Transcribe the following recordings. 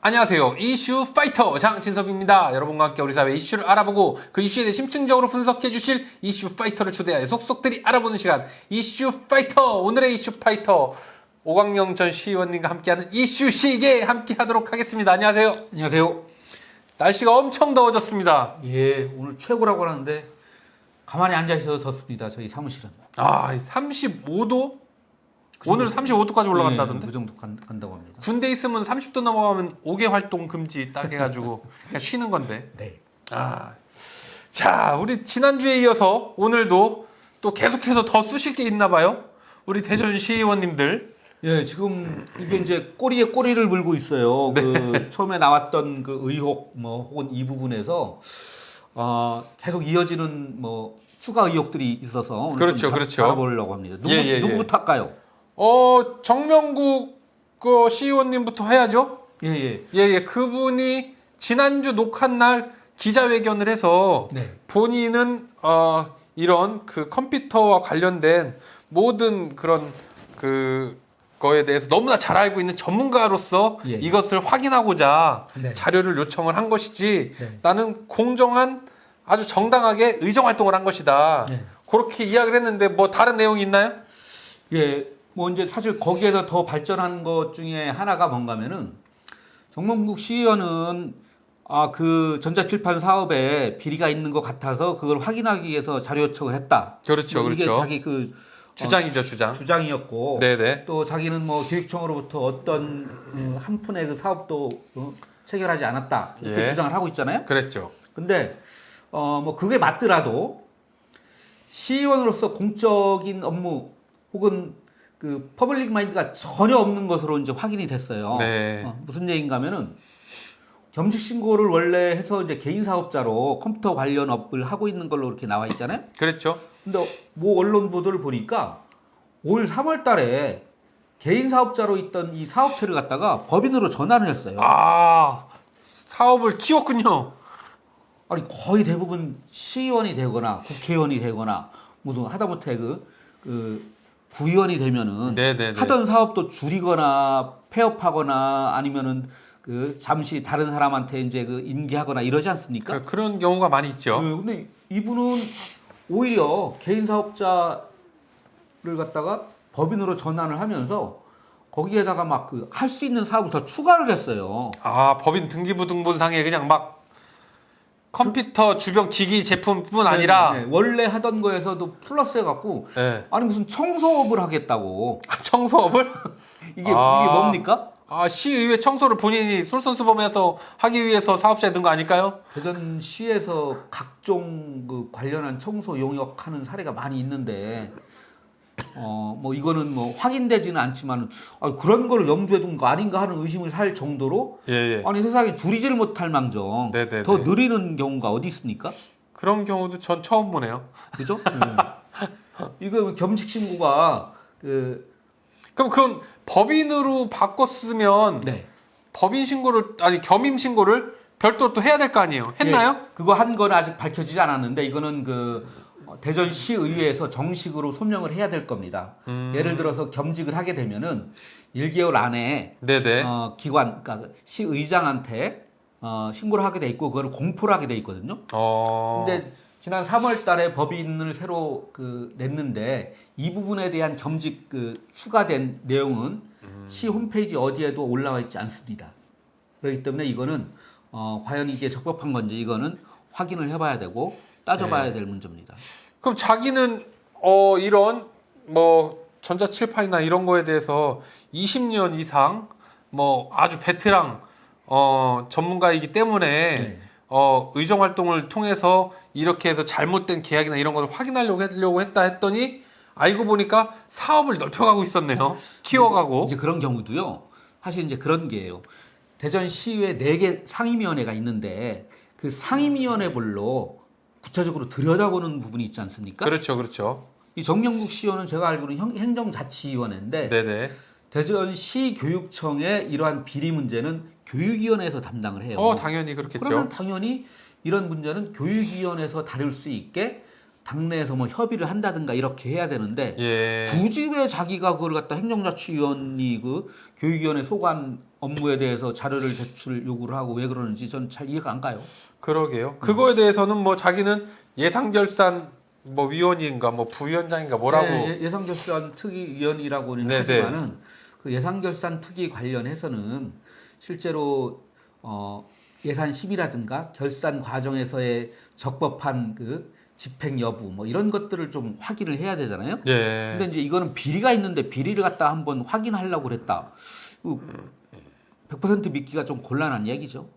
안녕하세요. 이슈 파이터 장진섭입니다. 여러분과 함께 우리 사회 이슈를 알아보고 그 이슈에 대해 심층적으로 분석해 주실 이슈 파이터를 초대하여 속속들이 알아보는 시간 이슈 파이터. 오늘의 이슈 파이터 오광영 전 시의원님과 함께하는 이슈 시계 함께하도록 하겠습니다. 안녕하세요. 안녕하세요. 날씨가 엄청 더워졌습니다. 예, 오늘 최고라고 하는데 가만히 앉아 있어서 덥습니다. 저희 사무실은. 35도? 오늘 35도까지 올라간다던데? 예, 그 정도 간다고 합니다. 군대 있으면 30도 넘어가면 5개 활동 금지 딱 해가지고 그냥 쉬는 건데. 네. 자, 우리 지난주에 이어서 오늘도 또 계속해서 더 쓰실 게 있나 봐요. 우리 대전 시의원님들. 예, 지금 이게 이제 꼬리에 꼬리를 물고 있어요. 네. 그 처음에 나왔던 그 의혹 혹은 이 부분에서 계속 이어지는 추가 의혹들이 있어서 오늘 그렇죠, 좀 그렇죠. 알아보려고 합니다. 누구부터 할까요? 정명국 시의원님부터 해야죠. 예. 그분이 지난주 녹화날 기자회견을 해서 네. 본인은 이런 그 컴퓨터와 관련된 모든 그런 거에 대해서 너무나 잘 알고 있는 전문가로서 예. 이것을 확인하고자 네. 자료를 요청을 한 것이지 네. 나는 공정한 아주 정당하게 의정 활동을 한 것이다. 네. 그렇게 이야기를 했는데 뭐 다른 내용이 있나요? 예, 이제 사실 거기에서 더 발전한 것 중에 하나가 뭔가면은 정몽국 시의원은 그 전자칠판 사업에 비리가 있는 것 같아서 그걸 확인하기 위해서 자료 요청을 했다. 그렇죠, 이게 그렇죠. 자기 주장이죠, 주장. 주장이었고, 네네. 또 자기는 기획청으로부터 어떤 한 푼의 그 사업도 체결하지 않았다 이렇게 예. 주장을 하고 있잖아요. 그랬죠. 근데 그게 맞더라도 시의원으로서 공적인 업무 혹은 그 퍼블릭 마인드가 전혀 없는 것으로 이제 확인이 됐어요. 네. 무슨 얘기인가 하면은 겸직 신고를 원래 해서 이제 개인 사업자로 컴퓨터 관련 업을 하고 있는 걸로 이렇게 나와 있잖아요. 그랬죠. 근데 언론 보도를 보니까 올 3월 달에 개인 사업자로 있던 이 사업체를 갖다가 법인으로 전환을 했어요. 사업을 키웠군요. 아니 거의 대부분 시의원이 되거나 국회의원이 되거나 무슨 하다못해 그 구의원이 되면은 네네네. 하던 사업도 줄이거나 폐업하거나 아니면은 그 잠시 다른 사람한테 이제 인계하거나 이러지 않습니까? 그런 경우가 많이 있죠. 근데 이분은 오히려 개인 사업자를 갖다가 법인으로 전환을 하면서 거기에다가 막 할 수 있는 사업을 더 추가를 했어요. 법인 등기부등본상에 그냥 막 컴퓨터 주변 기기 제품뿐 아니라 네. 원래 하던 거에서도 플러스 해갖고 네. 아니 무슨 청소업을 하겠다고. 청소업을 이게 뭡니까? 시의회 청소를 본인이 솔선수범해서 하기 위해서 사업자에 든 거 아닐까요? 대전시에서 각종 관련한 청소 용역하는 사례가 많이 있는데 이거는 확인되지는 않지만 그런 걸 염두에 둔 거 아닌가 하는 의심을 살 정도로 예. 아니 세상에 줄이지를 못할 망정 네네네. 더 느리는 경우가 어디 있습니까? 그런 경우도 전 처음 보네요. 그죠? 이거 겸직 신고가 그럼 그건 법인으로 바꿨으면 네. 법인 신고를 겸임 신고를 별도로 또 해야 될 거 아니에요? 했나요? 예, 그거 한 건 아직 밝혀지지 않았는데 이거는 대전시의회에서 정식으로 소명을 해야 될 겁니다. 예를 들어서 겸직을 하게 되면은 1개월 안에 네네. 기관, 그러니까 시의장한테 신고를 하게 돼 있고 그걸 공포를 하게 돼 있거든요. 근데 지난 3월 달에 법인을 새로 냈는데 이 부분에 대한 겸직 추가된 내용은 시 홈페이지 어디에도 올라와 있지 않습니다. 그렇기 때문에 이거는 과연 이게 적법한 건지 이거는 확인을 해봐야 되고 따져봐야 될 문제입니다. 그럼 자기는 이런 전자칠판이나 이런 거에 대해서 20년 이상 아주 베테랑 전문가이기 때문에 네. 의정 활동을 통해서 이렇게 해서 잘못된 계약이나 이런 것을 확인하려고 했다 했더니 알고 보니까 사업을 넓혀가고 있었네요. 키워가고. 이제 그런 경우도요. 사실 이제 그런 게예요. 대전시의회 4개 상임위원회가 있는데 그 상임위원회별로 구체적으로 들여다보는 부분이 있지 않습니까? 그렇죠. 이 정명국 시의원은 제가 알기로는 행정자치위원회인데 네네. 대전시 교육청의 이러한 비리 문제는 교육위원회에서 담당을 해요. 당연히 그렇겠죠. 그러면 당연히 이런 문제는 교육위원회에서 다룰 수 있게 당내에서 뭐 협의를 한다든가 이렇게 해야 되는데 예. 굳이 왜 자기가 그걸 갖다 행정자치위원이 그 교육위원회 소관 업무에 대해서 자료를 제출 요구를 하고 왜 그러는지 전 잘 이해가 안 가요. 그러게요. 그거에 대해서는 뭐 자기는 예상결산 뭐 위원인가 뭐 부위원장인가 뭐라고. 네, 예상결산 특위위원이라고는 네네. 하지만은 그 예상결산 특위 관련해서는 실제로 예산 심의라든가 결산 과정에서의 적법한 그 집행 여부 뭐 이런 것들을 좀 확인을 해야 되잖아요. 예. 근데 이제 이거는 비리가 있는데 비리를 갖다 한번 확인하려고 그랬다. 100% 믿기가 좀 곤란한 얘기죠.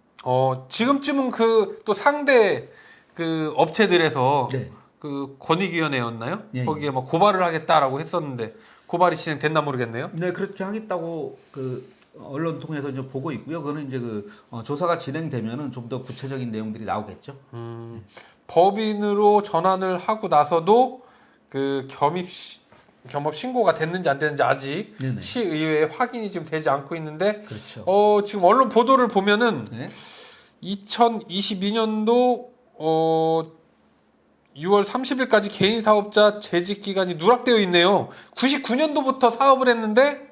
지금쯤은 그 또 상대 그 업체들에서 네. 그 권익위원회였나요? 예, 거기에 뭐 고발을 하겠다라고 했었는데 고발이 진행됐나 모르겠네요. 네, 그렇게 하겠다고 그 언론 통해서 이제 보고 있고요. 그거는 이제 그 조사가 진행되면은 좀 더 구체적인 내용들이 나오겠죠. 법인으로 전환을 하고 나서도 그 겸업 신고가 됐는지 안 됐는지 아직 네네. 시의회에 확인이 지금 되지 않고 있는데 그렇죠. 지금 언론 보도를 보면은 네. 2022년도 6월 30일까지 개인 사업자 재직 기간이 누락되어 있네요. 99년도부터 사업을 했는데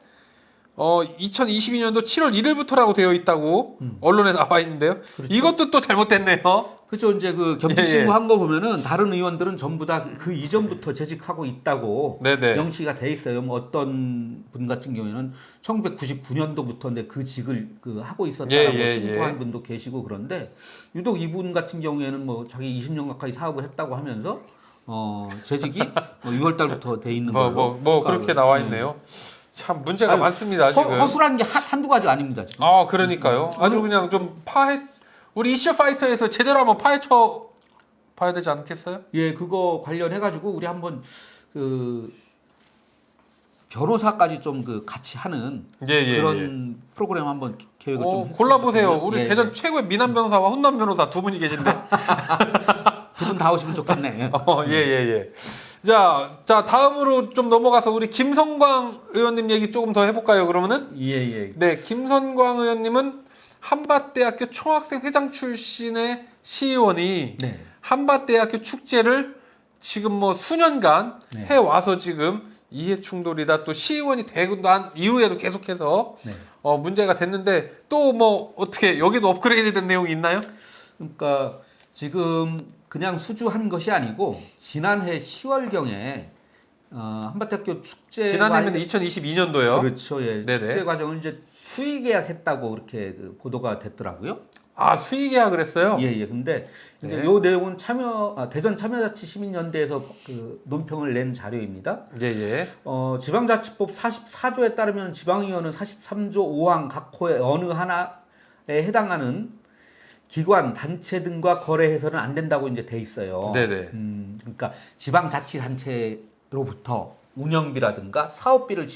2022년도 7월 1일부터라고 되어 있다고 언론에 나와 있는데요. 그렇죠. 이것도 또 잘못됐네요. 그렇죠. 이제 그 겸직 신고한 거 보면은 다른 의원들은 전부 다 그 이전부터 재직하고 있다고 네네. 명시가 돼 있어요. 뭐 어떤 분 같은 경우에는 1999년도부터 그 직을 그 하고 있었다라고 신고한 분도 계시고 그런데 유독 이분 같은 경우에는 뭐 자기 20년 가까이 사업을 했다고 하면서 재직이 6월 달부터 돼 있는 걸로 그렇게 나와 있네요. 참 문제가 많습니다. 지금. 허술한 게 한두 가지 아닙니다. 지금. 그러니까요. 아주 그냥 좀 우리 이슈 파이터에서 제대로 한번 파헤쳐 봐야 되지 않겠어요? 예, 그거 관련해 가지고 우리 한번 그 변호사까지 좀 그 같이 하는 그런 프로그램 한번 계획을 좀 골라보세요. 우리 대전 예. 최고의 미남 변호사와 훈남 변호사 두 분이 계신데. 두 분 다 오시면 좋겠네. 예. 자, 다음으로 좀 넘어가서 우리 김성광 의원님 얘기 조금 더 해볼까요, 그러면은? 예. 네, 김성광 의원님은 한밭대학교 총학생 회장 출신의 시의원이 네. 한밭대학교 축제를 지금 뭐 수년간 네. 해와서 지금 이해 충돌이다 또 시의원이 되고 난 이후에도 계속해서 네. 문제가 됐는데 또 뭐 어떻게 여기도 업그레이드 된 내용이 있나요? 그러니까 지금 그냥 수주한 것이 아니고 지난해 10월경에 한밭대학교 축제 지난해면 2022년도요. 그렇죠. 예. 네네. 축제 과정을 이제 수의 계약했다고 이렇게 그 보도가 됐더라고요. 수의 계약을 했어요? 예. 근데 이제 네. 요 내용은 대전 참여자치 시민연대에서 그 논평을 낸 자료입니다. 예. 지방자치법 44조에 따르면 지방의원은 43조 5항 각 호의 어느 하나에 해당하는 기관, 단체 등과 거래해서는 안 된다고 이제 돼 있어요. 네네. 그러니까 지방자치단체로부터 운영비라든가 사업비를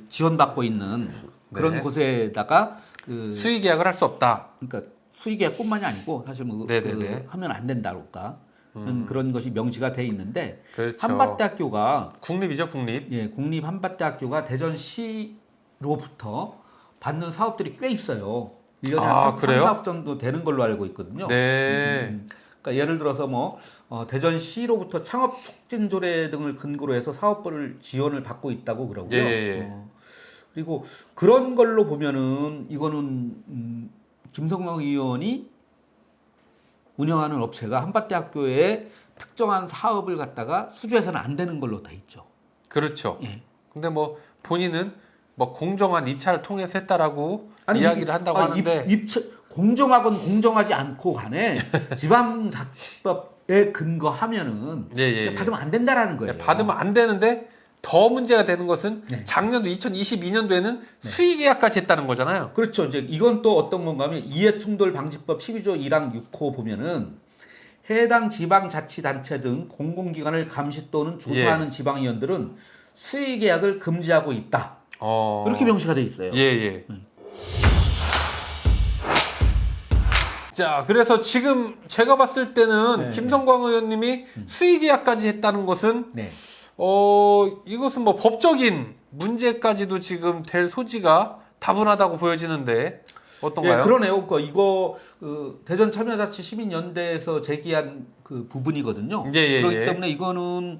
지원받고 있는 그런 네. 곳에다가 수의 계약을 할 수 없다. 그러니까 수의계약뿐만이 아니고 사실 뭐 네네네. 하면 안 된다랄까 그런 것이 명시가 돼 있는데 그렇죠. 한밭대학교가 국립이죠, 국립. 예, 국립 한밭대학교가 대전시로부터 받는 사업들이 꽤 있어요. 1년에 한 그래요? 3, 4억 정도 되는 걸로 알고 있거든요. 네. 그러니까 예를 들어서 뭐 대전시로부터 창업 촉진 조례 등을 근거로 해서 사업을 지원을 받고 있다고 그러고요. 예. 그리고 그런 걸로 보면은 이거는 김성광 의원이 운영하는 업체가 한밭대학교의 특정한 사업을 갖다가 수주해서는 안 되는 걸로 돼 있죠. 그렇죠. 예. 근데 뭐 본인은 뭐 공정한 입찰을 통해서 했다라고 이야기를 한다고 하는데 공정하건 공정하지 않고 간에 지방자치법에 근거하면은 받으면 안 된다라는 거예요. 받으면 안 되는데 더 문제가 되는 것은 네. 작년도 2022년도에는 수의 계약까지 했다는 거잖아요. 그렇죠. 이제 이건 또 어떤 건가 하면 이해충돌 방지법 12조 1항 6호 보면은 해당 지방자치단체 등 공공기관을 감시 또는 조사하는 지방의원들은 수의 계약을 금지하고 있다. 이렇게 명시가 돼 있어요. 예. 자, 그래서 지금 제가 봤을 때는 김성광 의원님이 수의 계약까지 했다는 것은 이것은 뭐 법적인 문제까지도 지금 될 소지가 다분하다고 보여지는데 어떤가요? 예, 그러네요. 이거 대전 참여자치 시민연대에서 제기한 그 부분이거든요. 그렇기 때문에 이거는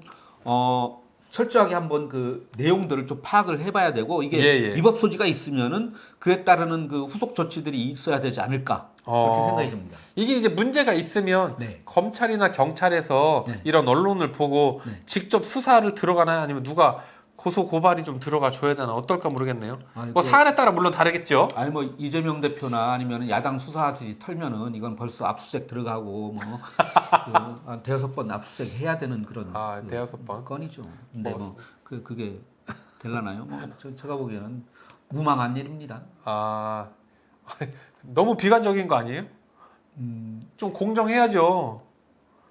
철저하게 한번 그 내용들을 좀 파악을 해봐야 되고 이게 위법 소지가 있으면은 그에 따르는 그 후속 조치들이 있어야 되지 않을까 그렇게 생각이 듭니다. 이게 이제 문제가 있으면 네. 검찰이나 경찰에서 네. 이런 언론을 보고 네. 직접 수사를 들어가나요? 아니면 누가 고소 고발이 좀 들어가 줘야 되나 어떨까 모르겠네요. 아니, 뭐 사안에 따라 물론 다르겠죠. 아니 뭐 이재명 대표나 아니면 야당 수사들이 털면은 이건 벌써 압수수색 들어가고 한 대여섯 번 압수수색 해야 되는 그런 대여섯 번 건이죠. 근데 그게 될라나요? 제가 보기에는 무망한 일입니다. 너무 비관적인 거 아니에요? 좀 공정해야죠.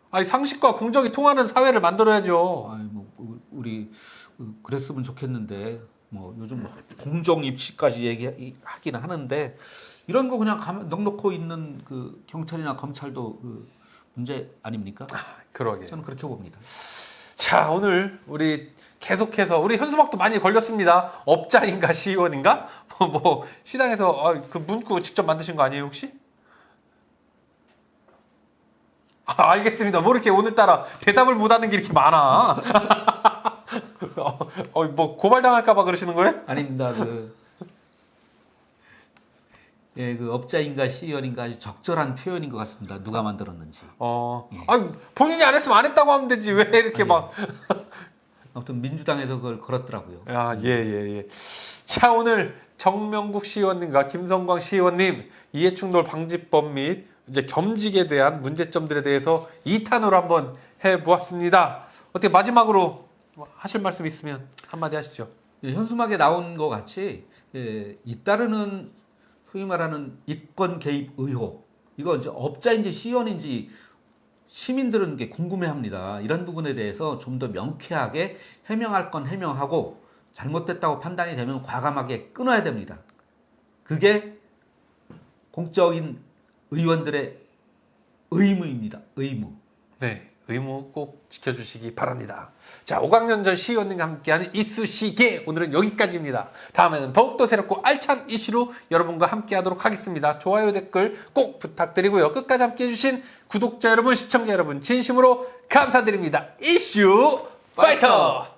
아니 상식과 공정이 통하는 사회를 만들어야죠. 아니 뭐 우리 그랬으면 좋겠는데 뭐 요즘 공정 입시까지 얘기하기는 하는데 이런 거 그냥 넉넉히 있는 그 경찰이나 검찰도 그 문제 아닙니까? 그러게. 저는 그렇게 봅니다. 자, 오늘 우리 계속해서 우리 현수막도 많이 걸렸습니다. 업자인가 시의원인가? 뭐 시당에서 그 문구 직접 만드신 거 아니에요 혹시? 알겠습니다. 뭐 이렇게 오늘따라 대답을 못하는 게 이렇게 많아. 뭐 고발당할까봐 그러시는 거예요? 아닙니다. 그 업자인가 시의원인가 아주 적절한 표현인 것 같습니다. 누가 만들었는지. 본인이 안 했으면 안 했다고 하면 되지. 왜 이렇게 막. 아무튼 민주당에서 그걸 걸었더라고요. 예. 자, 오늘 정명국 시의원님과 김성광 시의원님 이해충돌 방지법 및 이제 겸직에 대한 문제점들에 대해서 2탄으로 한번 해보았습니다. 어떻게 마지막으로 하실 말씀 있으면 한마디 하시죠. 현수막에 나온 것 같이 잇따르는 소위 말하는 이권 개입 의혹 이거 이제 업자인지 시의원인지 시민들은 게 궁금해합니다. 이런 부분에 대해서 좀 더 명쾌하게 해명할 건 해명하고 잘못됐다고 판단이 되면 과감하게 끊어야 됩니다. 그게 공적인 의원들의 의무입니다. 의무. 네, 의무 꼭 지켜주시기 바랍니다. 자, 오광년 전 시의원님과 함께하는 이쑤시개 오늘은 여기까지입니다. 다음에는 더욱더 새롭고 알찬 이슈로 여러분과 함께하도록 하겠습니다. 좋아요 댓글 꼭 부탁드리고요. 끝까지 함께해주신 구독자 여러분, 시청자 여러분 진심으로 감사드립니다. 이슈 파이터!